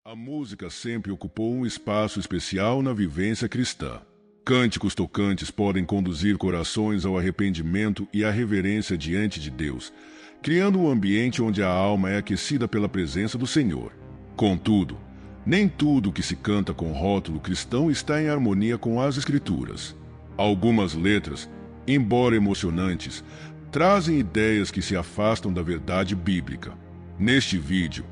A música sempre ocupou um espaço especial na vivência cristã. Cânticos tocantes podem conduzir corações ao arrependimento e à reverência diante de Deus, criando um ambiente onde a alma é aquecida pela presença do Senhor. Contudo, nem tudo que se canta com rótulo cristão está em harmonia com as Escrituras. Algumas letras, embora emocionantes, trazem ideias que se afastam da verdade bíblica. Neste vídeo,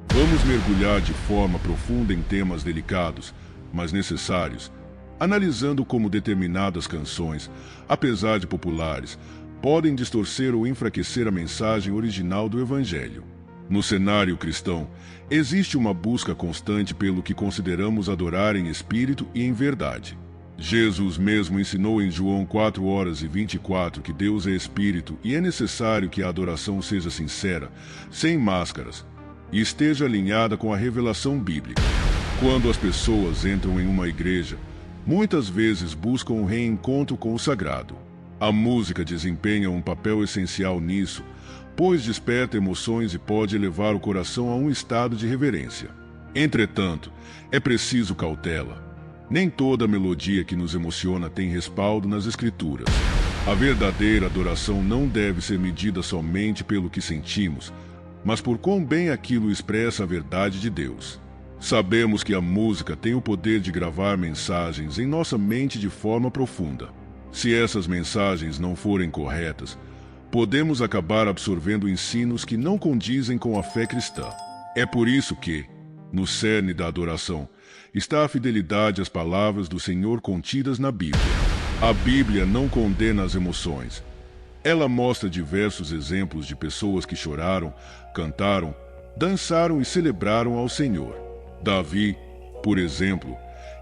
vamos mergulhar de forma profunda em temas delicados, mas necessários, analisando como determinadas canções, apesar de populares, podem distorcer ou enfraquecer a mensagem original do Evangelho. No cenário cristão, existe uma busca constante pelo que consideramos adorar em espírito e em verdade. Jesus mesmo ensinou em João 4:24 que Deus é espírito e é necessário que a adoração seja sincera, sem máscaras, e esteja alinhada com a revelação bíblica. Quando as pessoas entram em uma igreja, muitas vezes buscam um reencontro com o sagrado. A música desempenha um papel essencial nisso, pois desperta emoções e pode elevar o coração a um estado de reverência. Entretanto, é preciso cautela. Nem toda melodia que nos emociona tem respaldo nas Escrituras. A verdadeira adoração não deve ser medida somente pelo que sentimos, mas por quão bem aquilo expressa a verdade de Deus. Sabemos que a música tem o poder de gravar mensagens em nossa mente de forma profunda. Se essas mensagens não forem corretas, podemos acabar absorvendo ensinos que não condizem com a fé cristã. É por isso que, no cerne da adoração, está a fidelidade às palavras do Senhor contidas na Bíblia. A Bíblia não condena as emoções. Ela mostra diversos exemplos de pessoas que choraram, cantaram, dançaram e celebraram ao Senhor. Davi, por exemplo,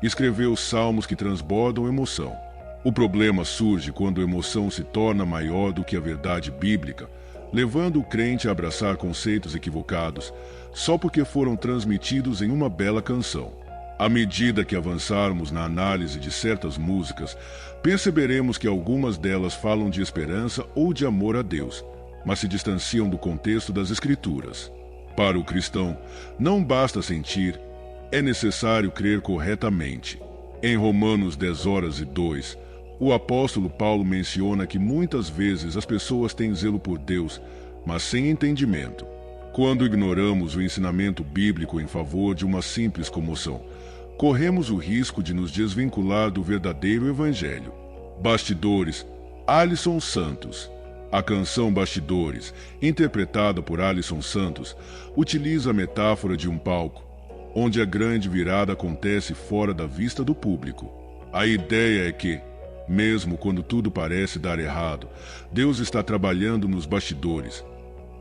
escreveu salmos que transbordam emoção. O problema surge quando a emoção se torna maior do que a verdade bíblica, levando o crente a abraçar conceitos equivocados, só porque foram transmitidos em uma bela canção. À medida que avançarmos na análise de certas músicas, perceberemos que algumas delas falam de esperança ou de amor a Deus, mas se distanciam do contexto das Escrituras. Para o cristão, não basta sentir, é necessário crer corretamente. Em Romanos 10:2, o apóstolo Paulo menciona que muitas vezes as pessoas têm zelo por Deus, mas sem entendimento. Quando ignoramos o ensinamento bíblico em favor de uma simples comoção, corremos o risco de nos desvincular do verdadeiro Evangelho. Bastidores, Alisson Santos. A canção Bastidores, interpretada por Alisson Santos, utiliza a metáfora de um palco, onde a grande virada acontece fora da vista do público. A ideia é que, mesmo quando tudo parece dar errado, Deus está trabalhando nos bastidores,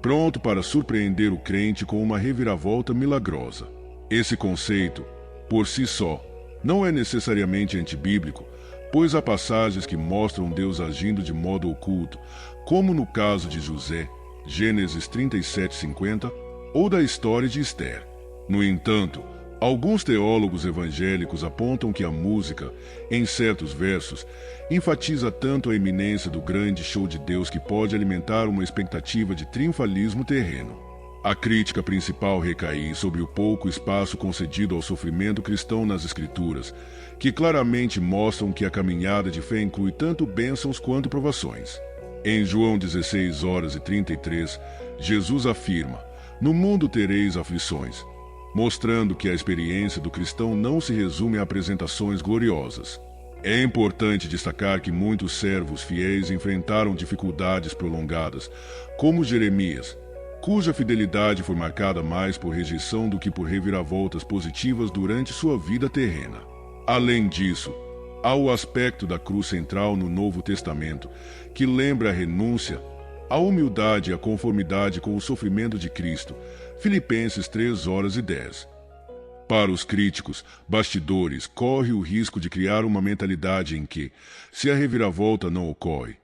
pronto para surpreender o crente com uma reviravolta milagrosa. Esse conceito, por si só, não é necessariamente antibíblico, pois há passagens que mostram Deus agindo de modo oculto, como no caso de José, Gênesis 37:50, ou da história de Esther. No entanto, alguns teólogos evangélicos apontam que a música, em certos versos, enfatiza tanto a iminência do grande show de Deus que pode alimentar uma expectativa de triunfalismo terreno. A crítica principal recai sobre o pouco espaço concedido ao sofrimento cristão nas Escrituras, que claramente mostram que a caminhada de fé inclui tanto bênçãos quanto provações. Em João 16:33, Jesus afirma: "No mundo tereis aflições", mostrando que a experiência do cristão não se resume a apresentações gloriosas. É importante destacar que muitos servos fiéis enfrentaram dificuldades prolongadas, como Jeremias, cuja fidelidade foi marcada mais por rejeição do que por reviravoltas positivas durante sua vida terrena. Além disso, há o aspecto da cruz central no Novo Testamento, que lembra a renúncia, a humildade e a conformidade com o sofrimento de Cristo. Filipenses 3:10. Para os críticos, Bastidores corre o risco de criar uma mentalidade em que, se a reviravolta não ocorre,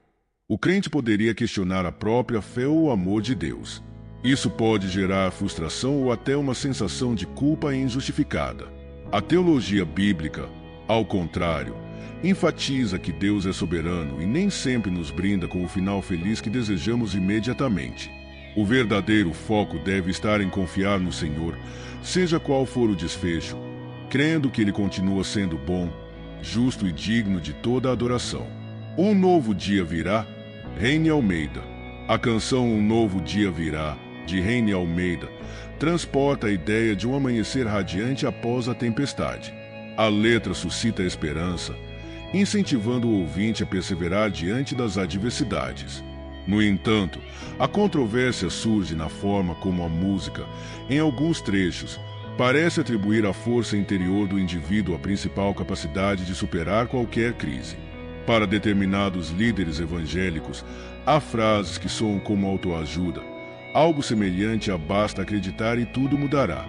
o crente poderia questionar a própria fé ou o amor de Deus. Isso pode gerar frustração ou até uma sensação de culpa injustificada. A teologia bíblica, ao contrário, enfatiza que Deus é soberano e nem sempre nos brinda com o final feliz que desejamos imediatamente. O verdadeiro foco deve estar em confiar no Senhor, seja qual for o desfecho, crendo que Ele continua sendo bom, justo e digno de toda a adoração. Um novo dia virá, Reine Almeida. A canção Um Novo Dia Virá, de Reine Almeida, transporta a ideia de um amanhecer radiante após a tempestade. A letra suscita esperança, incentivando o ouvinte a perseverar diante das adversidades. No entanto, a controvérsia surge na forma como a música, em alguns trechos, parece atribuir à força interior do indivíduo a principal capacidade de superar qualquer crise. Para determinados líderes evangélicos, há frases que soam como autoajuda, algo semelhante a basta acreditar e tudo mudará.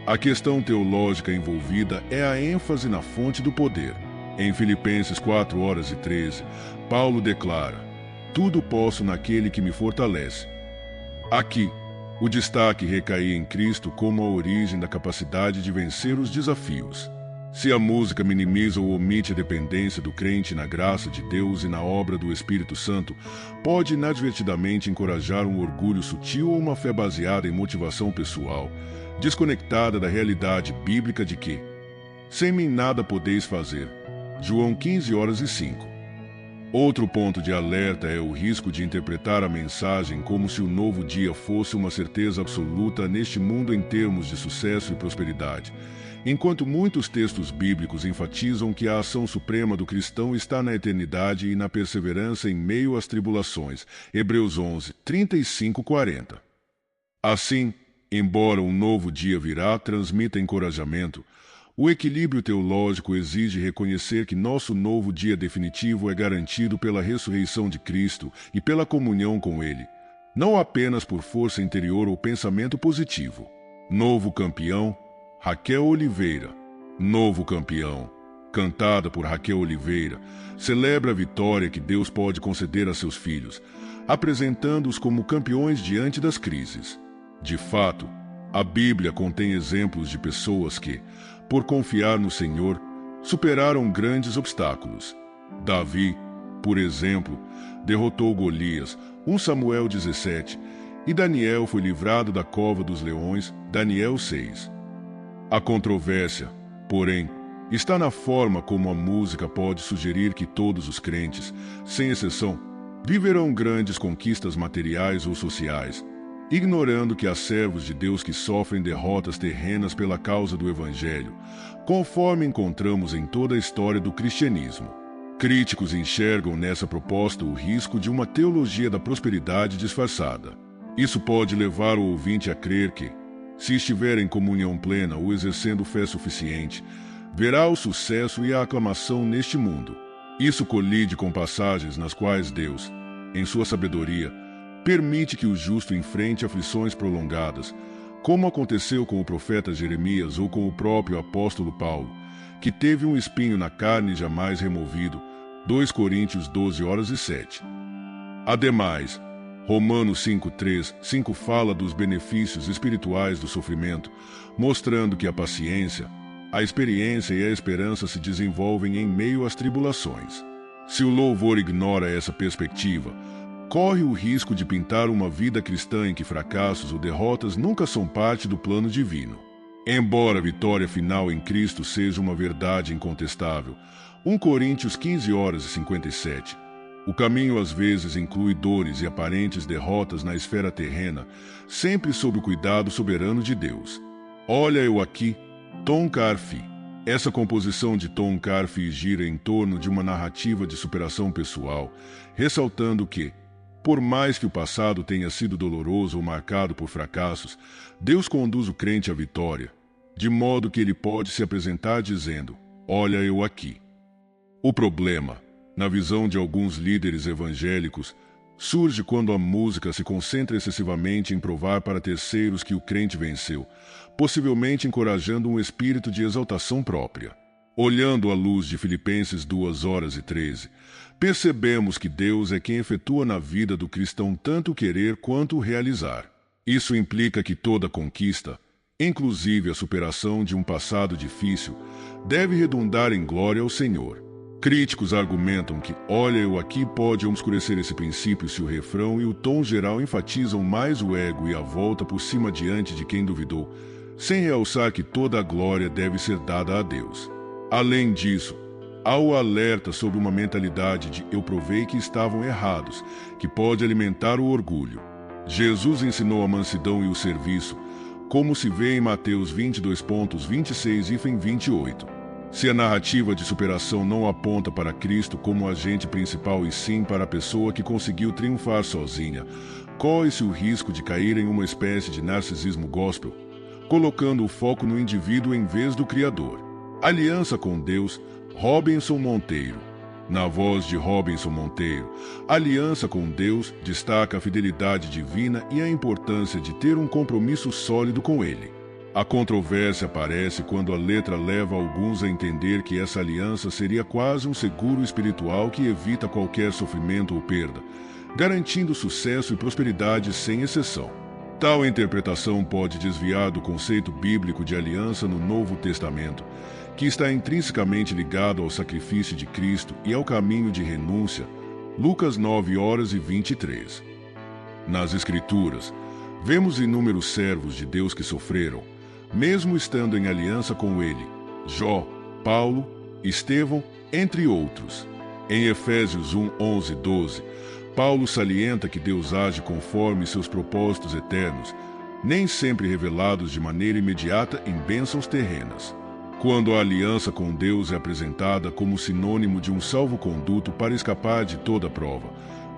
A questão teológica envolvida é a ênfase na fonte do poder. Em Filipenses 4:13, Paulo declara: tudo posso naquele que me fortalece. Aqui, o destaque recai em Cristo como a origem da capacidade de vencer os desafios. Se a música minimiza ou omite a dependência do crente na graça de Deus e na obra do Espírito Santo, pode inadvertidamente encorajar um orgulho sutil ou uma fé baseada em motivação pessoal, desconectada da realidade bíblica de que sem mim nada podeis fazer. João 15:05. Outro ponto de alerta é o risco de interpretar a mensagem como se o novo dia fosse uma certeza absoluta neste mundo em termos de sucesso e prosperidade, enquanto muitos textos bíblicos enfatizam que a ação suprema do cristão está na eternidade e na perseverança em meio às tribulações. Hebreus 11:35-40. Assim, embora um novo dia virá transmita encorajamento, o equilíbrio teológico exige reconhecer que nosso novo dia definitivo é garantido pela ressurreição de Cristo e pela comunhão com Ele, não apenas por força interior ou pensamento positivo. Novo Campeão, Raquel Oliveira. Novo Campeão, cantada por Raquel Oliveira, celebra a vitória que Deus pode conceder a seus filhos, apresentando-os como campeões diante das crises. De fato, a Bíblia contém exemplos de pessoas que, por confiar no Senhor, superaram grandes obstáculos. Davi, por exemplo, derrotou Golias, 1 Samuel 17, e Daniel foi livrado da cova dos leões, Daniel 6. A controvérsia, porém, está na forma como a música pode sugerir que todos os crentes, sem exceção, viverão grandes conquistas materiais ou sociais, ignorando que há servos de Deus que sofrem derrotas terrenas pela causa do Evangelho, conforme encontramos em toda a história do cristianismo. Críticos enxergam nessa proposta o risco de uma teologia da prosperidade disfarçada. Isso pode levar o ouvinte a crer que, se estiver em comunhão plena ou exercendo fé suficiente, verá o sucesso e a aclamação neste mundo. Isso colide com passagens nas quais Deus, em sua sabedoria, permite que o justo enfrente aflições prolongadas, como aconteceu com o profeta Jeremias ou com o próprio apóstolo Paulo, que teve um espinho na carne jamais removido, 2 Coríntios 12:7. Ademais, Romanos 5:3-5 fala dos benefícios espirituais do sofrimento, mostrando que a paciência, a experiência e a esperança se desenvolvem em meio às tribulações. Se o louvor ignora essa perspectiva, corre o risco de pintar uma vida cristã em que fracassos ou derrotas nunca são parte do plano divino. Embora a vitória final em Cristo seja uma verdade incontestável, 1 Coríntios 15:57, o caminho às vezes inclui dores e aparentes derrotas na esfera terrena, sempre sob o cuidado soberano de Deus. Olha eu aqui, Tom Carfi. Essa composição de Tom Carfi gira em torno de uma narrativa de superação pessoal, ressaltando que, por mais que o passado tenha sido doloroso ou marcado por fracassos, Deus conduz o crente à vitória, de modo que ele pode se apresentar dizendo: "Olha eu aqui". O problema, na visão de alguns líderes evangélicos, surge quando a música se concentra excessivamente em provar para terceiros que o crente venceu, possivelmente encorajando um espírito de exaltação própria. Olhando à luz de Filipenses 2:13, percebemos que Deus é quem efetua na vida do cristão tanto o querer quanto o realizar. Isso implica que toda conquista, inclusive a superação de um passado difícil, deve redundar em glória ao Senhor. Críticos argumentam que "olha, eu aqui" pode obscurecer esse princípio se o refrão e o tom geral enfatizam mais o ego e a volta por cima diante de quem duvidou, sem realçar que toda a glória deve ser dada a Deus. Além disso, há o alerta sobre uma mentalidade de "eu provei que estavam errados", que pode alimentar o orgulho. Jesus ensinou a mansidão e o serviço, como se vê em Mateus 22:26 e 28. Se a narrativa de superação não aponta para Cristo como agente principal e sim para a pessoa que conseguiu triunfar sozinha, corre-se o risco de cair em uma espécie de narcisismo gospel, colocando o foco no indivíduo em vez do Criador. Aliança com Deus, Robinson Monteiro. Na voz de Robinson Monteiro, aliança com Deus destaca a fidelidade divina e a importância de ter um compromisso sólido com Ele. A controvérsia aparece quando a letra leva alguns a entender que essa aliança seria quase um seguro espiritual que evita qualquer sofrimento ou perda, garantindo sucesso e prosperidade sem exceção. Tal interpretação pode desviar do conceito bíblico de aliança no Novo Testamento, que está intrinsecamente ligado ao sacrifício de Cristo e ao caminho de renúncia, Lucas 9:23. Nas Escrituras, vemos inúmeros servos de Deus que sofreram, mesmo estando em aliança com ele, Jó, Paulo, Estevão, entre outros. Em Efésios 1:11-12, Paulo salienta que Deus age conforme seus propósitos eternos, nem sempre revelados de maneira imediata em bênçãos terrenas. Quando a aliança com Deus é apresentada como sinônimo de um salvo-conduto para escapar de toda prova,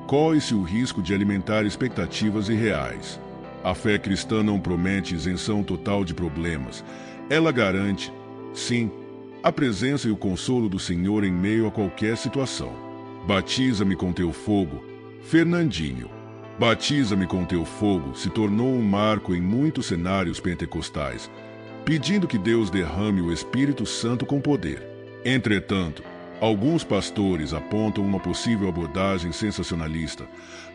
corre-se o risco de alimentar expectativas irreais. A fé cristã não promete isenção total de problemas. Ela garante, sim, a presença e o consolo do Senhor em meio a qualquer situação. Batiza-me com teu fogo, Fernandinho. Batiza-me com teu fogo se tornou um marco em muitos cenários pentecostais, pedindo que Deus derrame o Espírito Santo com poder. Entretanto, alguns pastores apontam uma possível abordagem sensacionalista,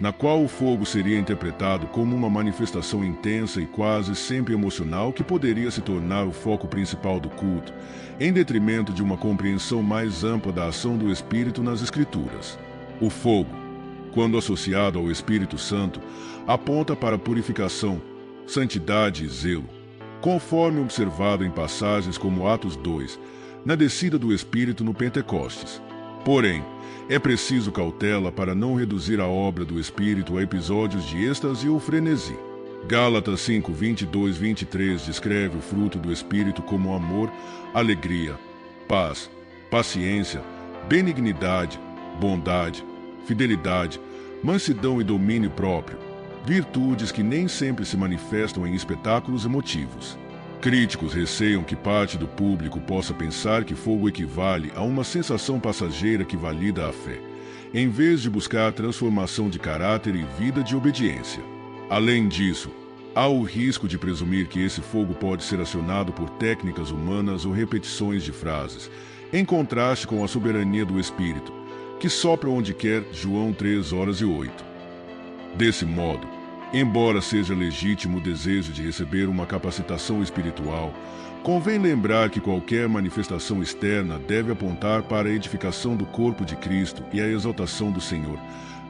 na qual o fogo seria interpretado como uma manifestação intensa e quase sempre emocional que poderia se tornar o foco principal do culto, em detrimento de uma compreensão mais ampla da ação do Espírito nas Escrituras. O fogo, quando associado ao Espírito Santo, aponta para a purificação, santidade e zelo, conforme observado em passagens como Atos 2, na descida do Espírito no Pentecostes. Porém, é preciso cautela para não reduzir a obra do Espírito a episódios de êxtase ou frenesi. Gálatas 5:22-23 descreve o fruto do Espírito como amor, alegria, paz, paciência, benignidade, bondade, fidelidade, mansidão e domínio próprio, virtudes que nem sempre se manifestam em espetáculos emotivos. Críticos receiam que parte do público possa pensar que fogo equivale a uma sensação passageira que valida a fé, em vez de buscar transformação de caráter e vida de obediência. Além disso, há o risco de presumir que esse fogo pode ser acionado por técnicas humanas ou repetições de frases, em contraste com a soberania do Espírito, que sopra onde quer, João 3:08. Desse modo, embora seja legítimo o desejo de receber uma capacitação espiritual, convém lembrar que qualquer manifestação externa deve apontar para a edificação do corpo de Cristo e a exaltação do Senhor,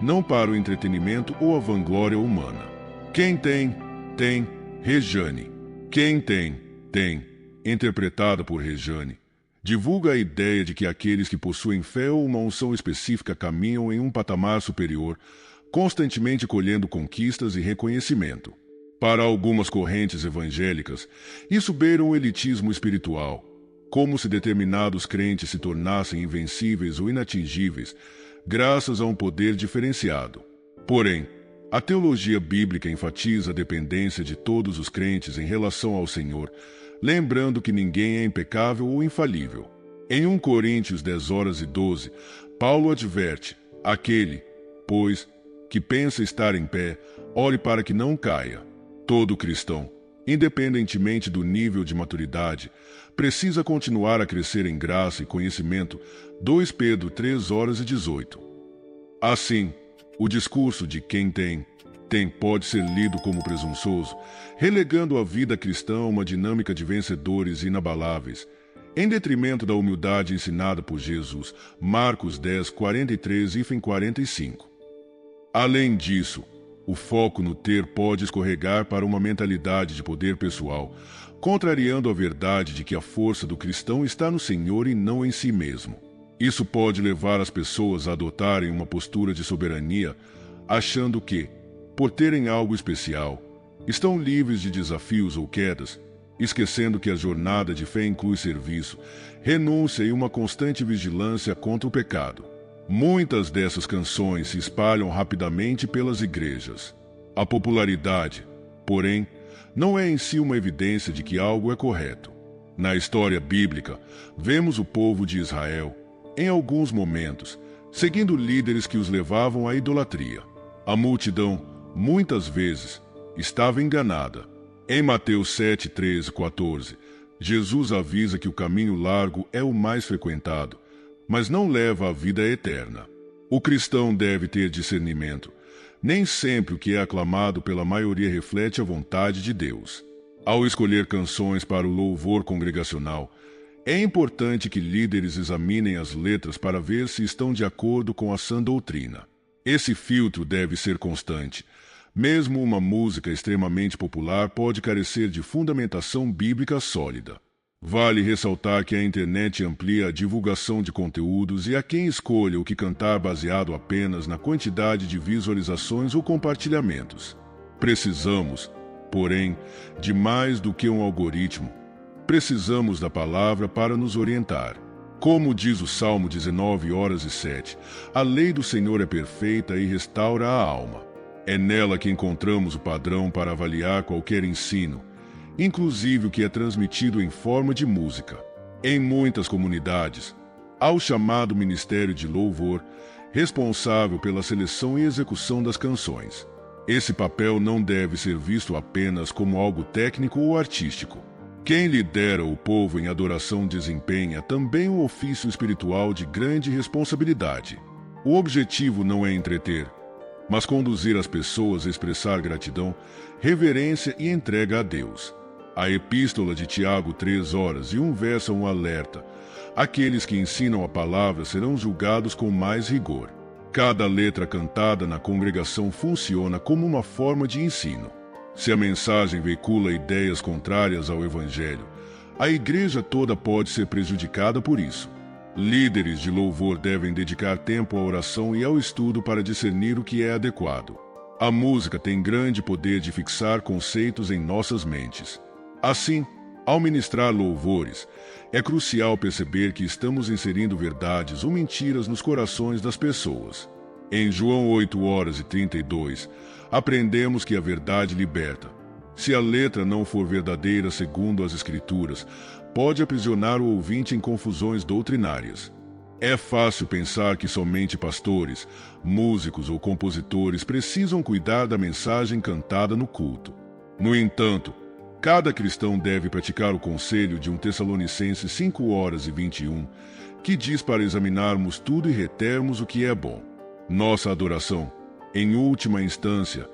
não para o entretenimento ou a vanglória humana. Quem tem, tem. Rejane. Quem tem, tem. Interpretada por Rejane, divulga a ideia de que aqueles que possuem fé ou uma unção específica caminham em um patamar superior, constantemente colhendo conquistas e reconhecimento. Para algumas correntes evangélicas, isso beira um elitismo espiritual, como se determinados crentes se tornassem invencíveis ou inatingíveis, graças a um poder diferenciado. Porém, a teologia bíblica enfatiza a dependência de todos os crentes em relação ao Senhor, lembrando que ninguém é impecável ou infalível. Em 1 Coríntios 10:12, Paulo adverte: aquele, pois, que pensa estar em pé, ore para que não caia. Todo cristão, independentemente do nível de maturidade, precisa continuar a crescer em graça e conhecimento. 2 Pedro 3:18. Assim, o discurso de quem tem pode ser lido como presunçoso, relegando a vida cristã a uma dinâmica de vencedores inabaláveis, em detrimento da humildade ensinada por Jesus. Marcos 10, 43 e 45. Além disso, o foco no ter pode escorregar para uma mentalidade de poder pessoal, contrariando a verdade de que a força do cristão está no Senhor e não em si mesmo. Isso pode levar as pessoas a adotarem uma postura de soberania, achando que, por terem algo especial, estão livres de desafios ou quedas, esquecendo que a jornada de fé inclui serviço, renúncia e uma constante vigilância contra o pecado. Muitas dessas canções se espalham rapidamente pelas igrejas. A popularidade, porém, não é em si uma evidência de que algo é correto. Na história bíblica, vemos o povo de Israel, em alguns momentos, seguindo líderes que os levavam à idolatria. A multidão, muitas vezes, estava enganada. Em Mateus 7, 13 e 14, Jesus avisa que o caminho largo é o mais frequentado, mas não leva à vida eterna. O cristão deve ter discernimento. Nem sempre o que é aclamado pela maioria reflete a vontade de Deus. Ao escolher canções para o louvor congregacional, é importante que líderes examinem as letras para ver se estão de acordo com a sã doutrina. Esse filtro deve ser constante. Mesmo uma música extremamente popular pode carecer de fundamentação bíblica sólida. Vale ressaltar que a internet amplia a divulgação de conteúdos e há quem escolha o que cantar baseado apenas na quantidade de visualizações ou compartilhamentos. Precisamos, porém, de mais do que um algoritmo. Precisamos da palavra para nos orientar. Como diz o Salmo 19 horas e 7, a lei do Senhor é perfeita e restaura a alma. É nela que encontramos o padrão para avaliar qualquer ensino, inclusive o que é transmitido em forma de música. Em muitas comunidades, há o chamado Ministério de Louvor, responsável pela seleção e execução das canções. Esse papel não deve ser visto apenas como algo técnico ou artístico. Quem lidera o povo em adoração desempenha também um ofício espiritual de grande responsabilidade. O objetivo não é entreter, mas conduzir as pessoas a expressar gratidão, reverência e entrega a Deus. A Epístola de Tiago 3 horas e 1 verso é um alerta. Aqueles que ensinam a palavra serão julgados com mais rigor. Cada letra cantada na congregação funciona como uma forma de ensino. Se a mensagem veicula ideias contrárias ao Evangelho, a igreja toda pode ser prejudicada por isso. Líderes de louvor devem dedicar tempo à oração e ao estudo para discernir o que é adequado. A música tem grande poder de fixar conceitos em nossas mentes. Assim, ao ministrar louvores, é crucial perceber que estamos inserindo verdades ou mentiras nos corações das pessoas. Em João 8 horas e 32, aprendemos que a verdade liberta. Se a letra não for verdadeira segundo as Escrituras, pode aprisionar o ouvinte em confusões doutrinárias. É fácil pensar que somente pastores, músicos ou compositores precisam cuidar da mensagem cantada no culto. No entanto, cada cristão deve praticar o conselho de 1 Tessalonicenses 5 horas e 21, que diz para examinarmos tudo e retermos o que é bom. Nossa adoração, em última instância,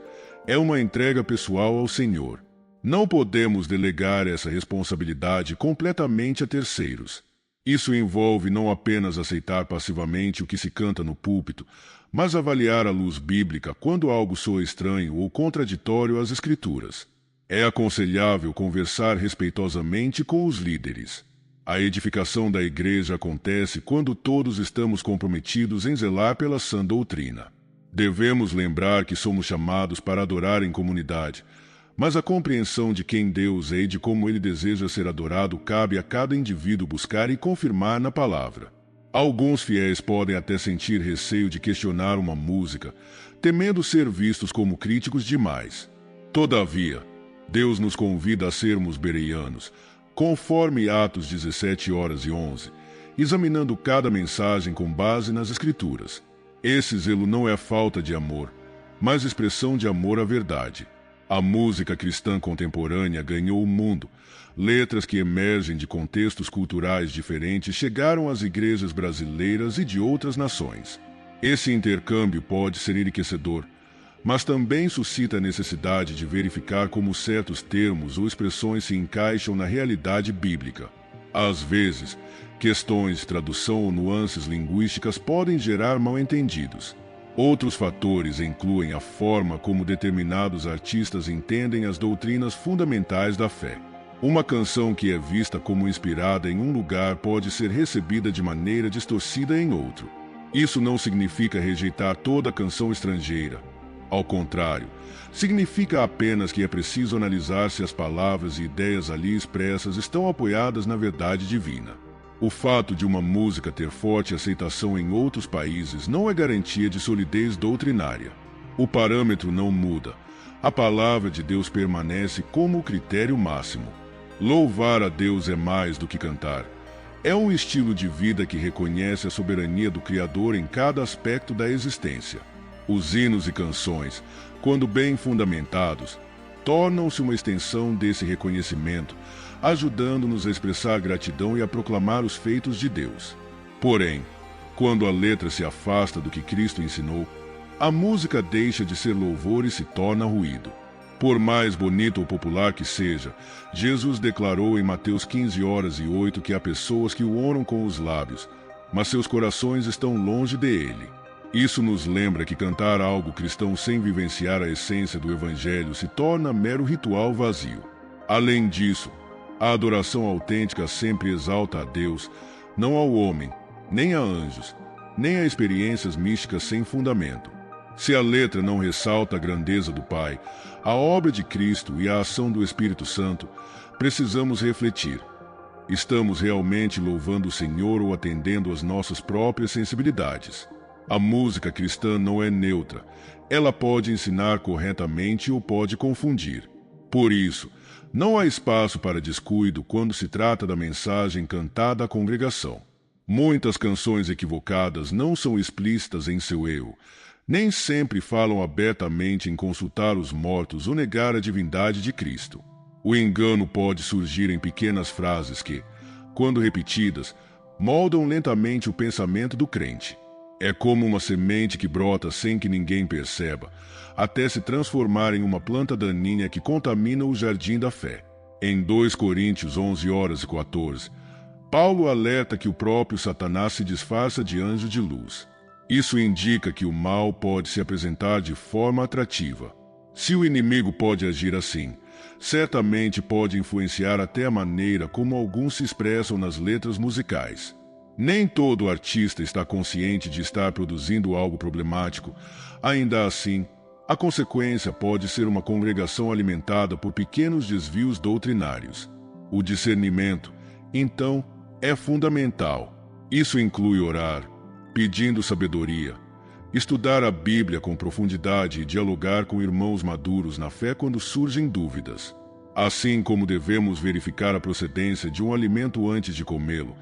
é uma entrega pessoal ao Senhor. Não podemos delegar essa responsabilidade completamente a terceiros. Isso envolve não apenas aceitar passivamente o que se canta no púlpito, mas avaliar à luz bíblica quando algo soa estranho ou contraditório às Escrituras. É aconselhável conversar respeitosamente com os líderes. A edificação da igreja acontece quando todos estamos comprometidos em zelar pela sã doutrina. Devemos lembrar que somos chamados para adorar em comunidade, mas a compreensão de quem Deus é e de como Ele deseja ser adorado cabe a cada indivíduo buscar e confirmar na palavra. Alguns fiéis podem até sentir receio de questionar uma música, temendo ser vistos como críticos demais. Todavia, Deus nos convida a sermos bereanos, conforme Atos 17 horas e 11, examinando cada mensagem com base nas Escrituras. Esse zelo não é falta de amor, mas expressão de amor à verdade. A música cristã contemporânea ganhou o mundo. Letras que emergem de contextos culturais diferentes chegaram às igrejas brasileiras e de outras nações. Esse intercâmbio pode ser enriquecedor, mas também suscita a necessidade de verificar como certos termos ou expressões se encaixam na realidade bíblica. Às vezes, questões de tradução ou nuances linguísticas podem gerar mal-entendidos. Outros fatores incluem a forma como determinados artistas entendem as doutrinas fundamentais da fé. Uma canção que é vista como inspirada em um lugar pode ser recebida de maneira distorcida em outro. Isso não significa rejeitar toda canção estrangeira. Ao contrário, significa apenas que é preciso analisar se as palavras e ideias ali expressas estão apoiadas na verdade divina. O fato de uma música ter forte aceitação em outros países não é garantia de solidez doutrinária. O parâmetro não muda. A palavra de Deus permanece como o critério máximo. Louvar a Deus é mais do que cantar. É um estilo de vida que reconhece a soberania do Criador em cada aspecto da existência. Os hinos e canções, quando bem fundamentados, tornam-se uma extensão desse reconhecimento, ajudando-nos a expressar gratidão e a proclamar os feitos de Deus. Porém, quando a letra se afasta do que Cristo ensinou, a música deixa de ser louvor e se torna ruído. Por mais bonito ou popular que seja, Jesus declarou em Mateus 15:08 que há pessoas que o honram com os lábios, mas seus corações estão longe dele. Isso nos lembra que cantar algo cristão sem vivenciar a essência do Evangelho se torna mero ritual vazio. Além disso, a adoração autêntica sempre exalta a Deus, não ao homem, nem a anjos, nem a experiências místicas sem fundamento. Se a letra não ressalta a grandeza do Pai, a obra de Cristo e a ação do Espírito Santo, precisamos refletir. Estamos realmente louvando o Senhor ou atendendo às nossas próprias sensibilidades? A música cristã não é neutra. Ela pode ensinar corretamente ou pode confundir. Por isso, não há espaço para descuido quando se trata da mensagem cantada à congregação. Muitas canções equivocadas não são explícitas em seu erro. Nem sempre falam abertamente em consultar os mortos ou negar a divindade de Cristo. O engano pode surgir em pequenas frases que, quando repetidas, moldam lentamente o pensamento do crente. É como uma semente que brota sem que ninguém perceba, até se transformar em uma planta daninha que contamina o jardim da fé. Em 2 Coríntios 11:14, Paulo alerta que o próprio Satanás se disfarça de anjo de luz. Isso indica que o mal pode se apresentar de forma atrativa. Se o inimigo pode agir assim, certamente pode influenciar até a maneira como alguns se expressam nas letras musicais. Nem todo artista está consciente de estar produzindo algo problemático. Ainda assim, a consequência pode ser uma congregação alimentada por pequenos desvios doutrinários. O discernimento, então, é fundamental. Isso inclui orar, pedindo sabedoria, estudar a Bíblia com profundidade e dialogar com irmãos maduros na fé quando surgem dúvidas. Assim como devemos verificar a procedência de um alimento antes de comê-lo,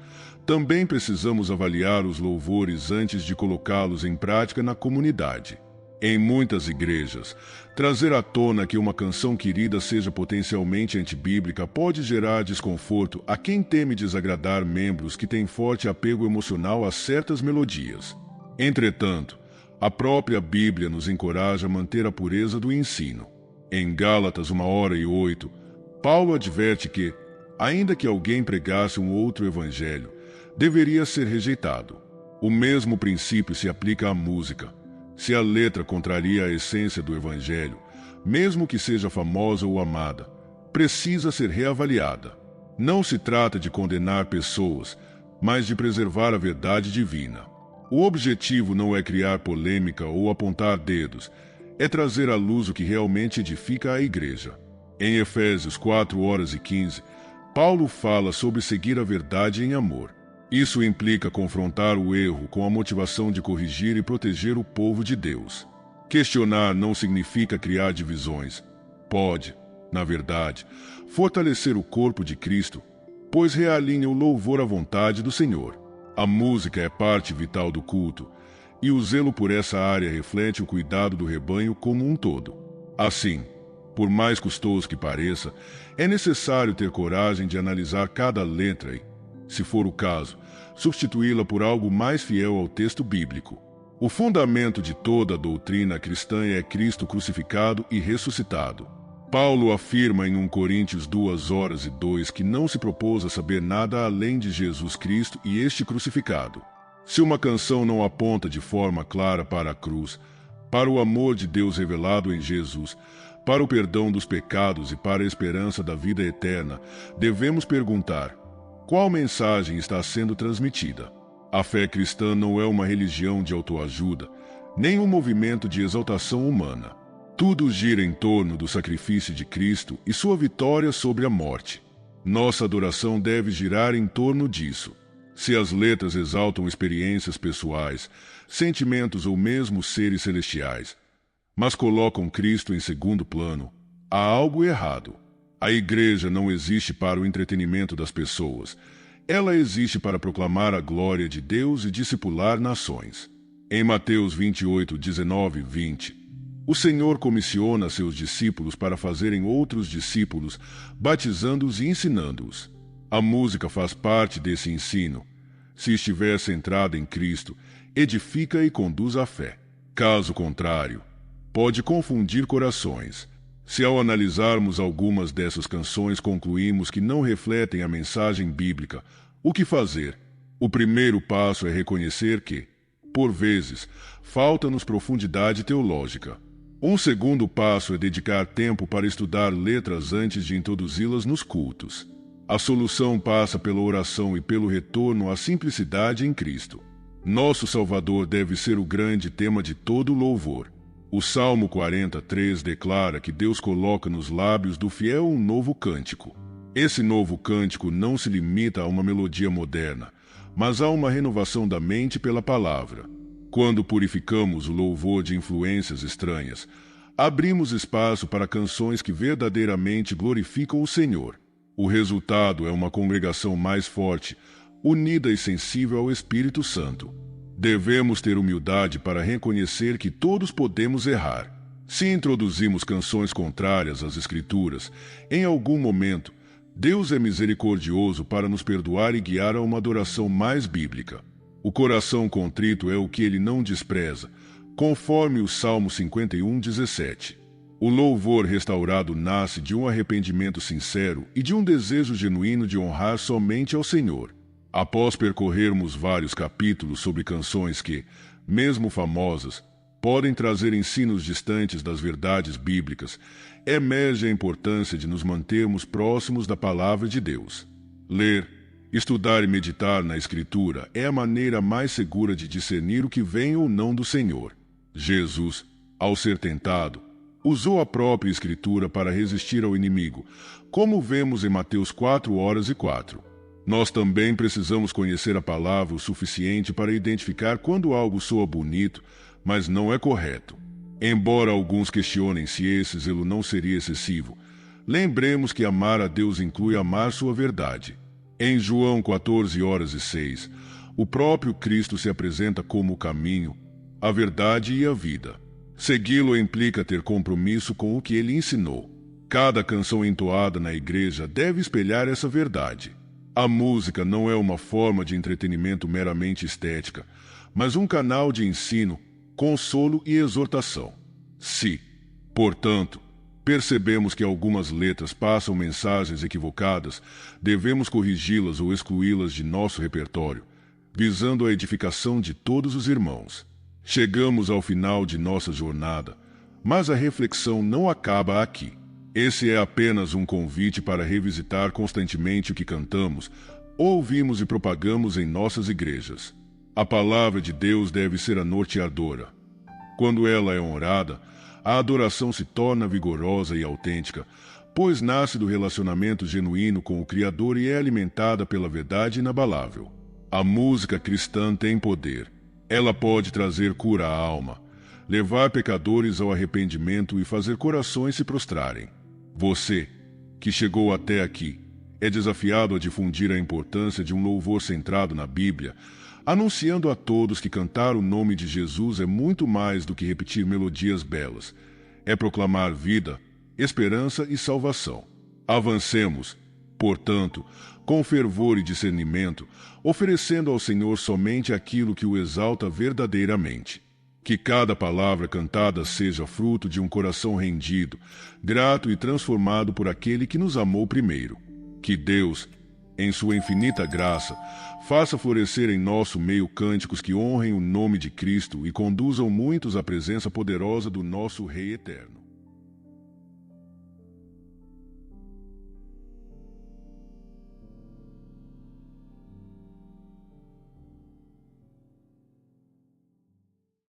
também precisamos avaliar os louvores antes de colocá-los em prática na comunidade. Em muitas igrejas, trazer à tona que uma canção querida seja potencialmente antibíblica pode gerar desconforto a quem teme desagradar membros que têm forte apego emocional a certas melodias. Entretanto, a própria Bíblia nos encoraja a manter a pureza do ensino. Em Gálatas 1:08, Paulo adverte que, ainda que alguém pregasse um outro evangelho, deveria ser rejeitado. O mesmo princípio se aplica à música. Se a letra contraria a essência do evangelho, mesmo que seja famosa ou amada, precisa ser reavaliada. Não se trata de condenar pessoas, mas de preservar a verdade divina. O objetivo não é criar polêmica ou apontar dedos, é trazer à luz o que realmente edifica a igreja. Em Efésios 4:15, Paulo fala sobre seguir a verdade em amor. Isso implica confrontar o erro com a motivação de corrigir e proteger o povo de Deus. Questionar não significa criar divisões. Pode, na verdade, fortalecer o corpo de Cristo, pois realinha o louvor à vontade do Senhor. A música é parte vital do culto, e o zelo por essa área reflete o cuidado do rebanho como um todo. Assim, por mais custoso que pareça, é necessário ter coragem de analisar cada letra e, se for o caso, substituí-la por algo mais fiel ao texto bíblico. O fundamento de toda a doutrina cristã é Cristo crucificado e ressuscitado. Paulo afirma em 1 Coríntios 2:2 que não se propôs a saber nada além de Jesus Cristo e este crucificado. Se uma canção não aponta de forma clara para a cruz, para o amor de Deus revelado em Jesus, para o perdão dos pecados e para a esperança da vida eterna, devemos perguntar: qual mensagem está sendo transmitida? A fé cristã não é uma religião de autoajuda, nem um movimento de exaltação humana. Tudo gira em torno do sacrifício de Cristo e sua vitória sobre a morte. Nossa adoração deve girar em torno disso. Se as letras exaltam experiências pessoais, sentimentos ou mesmo seres celestiais, mas colocam Cristo em segundo plano, há algo errado. A igreja não existe para o entretenimento das pessoas. Ela existe para proclamar a glória de Deus e discipular nações. Em Mateus 28:19-20, o Senhor comissiona seus discípulos para fazerem outros discípulos, batizando-os e ensinando-os. A música faz parte desse ensino. Se estiver centrada em Cristo, edifica e conduz à fé. Caso contrário, pode confundir corações. Se ao analisarmos algumas dessas canções concluímos que não refletem a mensagem bíblica, o que fazer? O primeiro passo é reconhecer que, por vezes, falta-nos profundidade teológica. Um segundo passo é dedicar tempo para estudar letras antes de introduzi-las nos cultos. A solução passa pela oração e pelo retorno à simplicidade em Cristo. Nosso Salvador deve ser o grande tema de todo louvor. O Salmo 43 declara que Deus coloca nos lábios do fiel um novo cântico. Esse novo cântico não se limita a uma melodia moderna, mas a uma renovação da mente pela palavra. Quando purificamos o louvor de influências estranhas, abrimos espaço para canções que verdadeiramente glorificam o Senhor. O resultado é uma congregação mais forte, unida e sensível ao Espírito Santo. Devemos ter humildade para reconhecer que todos podemos errar. Se introduzimos canções contrárias às Escrituras, em algum momento, Deus é misericordioso para nos perdoar e guiar a uma adoração mais bíblica. O coração contrito é o que ele não despreza, conforme o Salmo 51:17. O louvor restaurado nasce de um arrependimento sincero e de um desejo genuíno de honrar somente ao Senhor. Após percorrermos vários capítulos sobre canções que, mesmo famosas, podem trazer ensinos distantes das verdades bíblicas, emerge a importância de nos mantermos próximos da palavra de Deus. Ler, estudar e meditar na Escritura é a maneira mais segura de discernir o que vem ou não do Senhor. Jesus, ao ser tentado, usou a própria Escritura para resistir ao inimigo, como vemos em Mateus 4:4. Nós também precisamos conhecer a palavra o suficiente para identificar quando algo soa bonito, mas não é correto. Embora alguns questionem se esse zelo não seria excessivo, lembremos que amar a Deus inclui amar sua verdade. Em João 14:6, o próprio Cristo se apresenta como o caminho, a verdade e a vida. Segui-lo implica ter compromisso com o que ele ensinou. Cada canção entoada na igreja deve espelhar essa verdade. A música não é uma forma de entretenimento meramente estética, mas um canal de ensino, consolo e exortação. Se, portanto, percebemos que algumas letras passam mensagens equivocadas, devemos corrigi-las ou excluí-las de nosso repertório, visando a edificação de todos os irmãos. Chegamos ao final de nossa jornada, mas a reflexão não acaba aqui. Esse é apenas um convite para revisitar constantemente o que cantamos, ouvimos e propagamos em nossas igrejas. A palavra de Deus deve ser a norteadora. Quando ela é honrada, a adoração se torna vigorosa e autêntica, pois nasce do relacionamento genuíno com o Criador e é alimentada pela verdade inabalável. A música cristã tem poder. Ela pode trazer cura à alma, levar pecadores ao arrependimento e fazer corações se prostrarem. Você, que chegou até aqui, é desafiado a difundir a importância de um louvor centrado na Bíblia, anunciando a todos que cantar o nome de Jesus é muito mais do que repetir melodias belas. É proclamar vida, esperança e salvação. Avancemos, portanto, com fervor e discernimento, oferecendo ao Senhor somente aquilo que o exalta verdadeiramente. Que cada palavra cantada seja fruto de um coração rendido, grato e transformado por aquele que nos amou primeiro. Que Deus, em sua infinita graça, faça florescer em nosso meio cânticos que honrem o nome de Cristo e conduzam muitos à presença poderosa do nosso Rei Eterno.